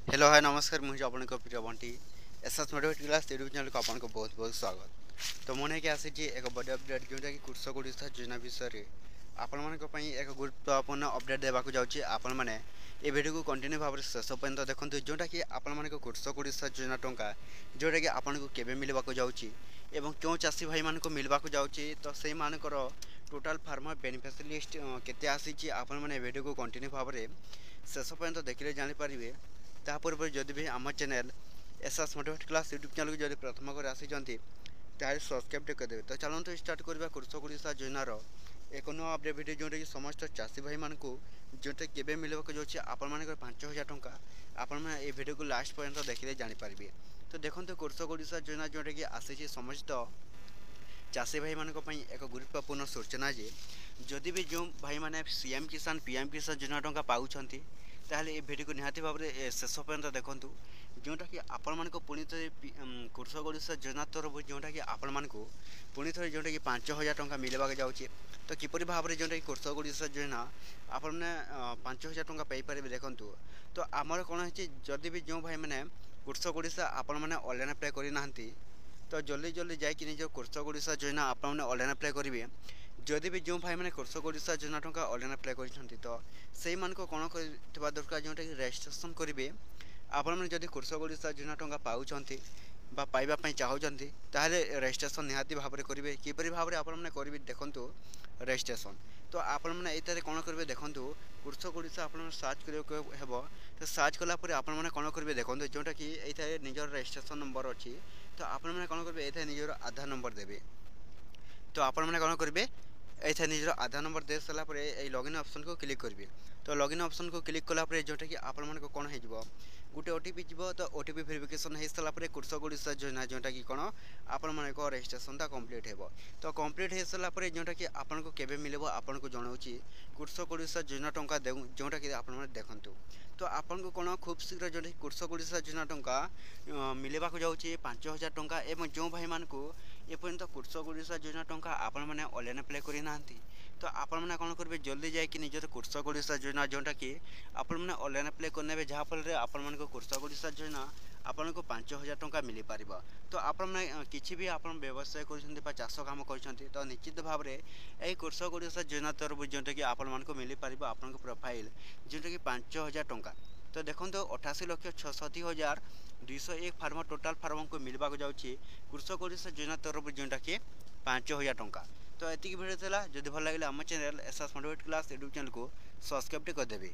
Hello hi नमस्कार मुझे आपको प्रिय Bunty SS motivate class YouTube channel को आपको बहुत बहुत स्वागत। तो मुझे आसी एक बड़ अपडेट जोटा कि कृषक ओडिशा योजना विषय आपण मानी एक गुरुत्वपूर्ण अपडेट देवाक जाऊँगी। आपण मैंने ये वीडियो को कंटिन्यू भाव में शेष पर्यंत देखो जोटा कि आपण मान कृषक ओडिशा योजना टंका जोटा कि आपन को केबे मिलवाक जाऊँगी एवं क्यों चाषी भाई मान को मिलवाक जाऊँगी तो से मानकर टोटाल फार्मर बेनिफिशियरी लिस्ट केते आसी आपण मैंने वीडियो को कंटिन्यू भाव में शेष पर्यंत देखिले जानीपारे। ता पूर्व जदि भी आम channel SS motivate class YouTube channel को जब प्रथम कर आसी सब्सक्राइब करदेवे। तो चलते स्टार्ट करवा कृषक ओडिशा योजनार एक नुआ अपडेट वीडियो जोटा कि समस्त चाषी भाई मान को जोटा केबे मिलवाक जाऊँगी आपण मान 5,000 टंका आपण मैंने ये वीडियो को लास्ट पर्यंत देखिले जानीपारे। तो देखो कृषक ओडिशा योजना जोटा कि आसी समस्त चाषी भाई मान एक गुरुत्वपूर्ण सूचना जे जदि भी जो भाई मैंने सीएम किसान पीएम किसान योजना टंका पाँच ताहले ये वीडियो को निहाती भाव में शेष पर्यंत देखूँ जोटा कि आपण मानक पुणी थे कृषक ओडिशा योजना तरफ जोटा कि आपण मानक पुणी थे जोटा कि 5,000 टंका मिलवाक जाऊँगी। तो किपरि भाव में जोटा कि कृषक ओडिशा योजना आपण मैंने 5,000 टंका पाइपर देखूँ। तो आमर कौन है जदि भी जो भाई मैंने कृषक ओडिशा आपण मैंने ऑनलाइन अप्लाई करना तो जल्दी जल्दी जाकि निज कृषक ओडिशा योजना आप ऑनलाइन अप्लाई करेंगे। जदि भी जो भाई मैंने कृषक ओडिशा योजना टंका ऑनलाइन अप्लाई कर तो से मान को कौन कर दरकार जोटा कि रेजिस्ट्रेशन करेंगे। आपण मैंने जदि कृषक ओडिशा योजना टंका पाँच पाइबापी चाहते ताहले रेजिस्ट्रेशन निहाती भाव में करेंगे। किपरि भाव में आपण मैंने करेंगे देखूँ रेजिस्ट्रेशन। तो आपण मैंने ये कौन करेंगे देखूँ कृषक ओडिशा आप सर्च कर तो सर्च कलापर आपण मैंने कौन करेंगे देखूँ जोटा कि ये निजर रेजिस्ट्रेशन नंबर अच्छी। तो आपण मैंने कौन करेंगे ये निजर आधार नंबर देवे। तो आपण मैंने कौन करेंगे ये निजर आधार नंबर दे सारापर ये लॉगिन ऑप्शन को क्लिक करेंगे। तो लॉगिन ऑप्शन को क्लिक कलापर जोटा कि आपण मान कौन हो गोटे ओटीपी जीव। तो ओटीपी वेरिफिकेशन हो सारापर कृषक ओडिशा योजना जोटा कि कौन आपण मान रेजिस्ट्रेशनटा कंप्लीट हो। तो कंप्लीट हो सारापर जोटा कि आपन को केबे मिलबो आपन को जनाऊँगी कृषक ओडिशा योजना टंका जोटा कि आपण मैंने देखूँ। तो आपन को कौन खूब शीघ्र जोटा कृषक ओडिशा योजना टंका मिलवाक जाऊँगी 5,000 टंका एवं जो भाई मान को एपर्यंत कृषक ओडिशा योजना टंका आपण मैंने ऑनलाइन अप्लाई करना तो आपण मैंने कौन करेंगे जल्दी जाकि निजर कृषक ओडिशा योजना जोटा कि आपण मैंने ऑनलाइन अप्लाई करने जहाँफल आपण मान कृषक ओडिशा योजना आपन को 5,000 टंका मिल पार। तो आपण मैंने किसी भी आप व्यवसाय कर चाष कम कर तो निश्चित भाव में यही कृषक ओडिशा योजना तरफ जोटा कि आपण मान मिल पार आपन प्रोफाइल जोटा कि 5,000 टंका। तो देखो 88,66,201 फार्मर टोटाल फार्मर को मिलवाक जाऊँगी कृषक ओडिशा योजना तरफ जोटा कि 5,000 टंका। तो ये वीडियो था जब भल लगे आम channel SS motivate class YouTube channel को सब्सक्राइब करदेवी।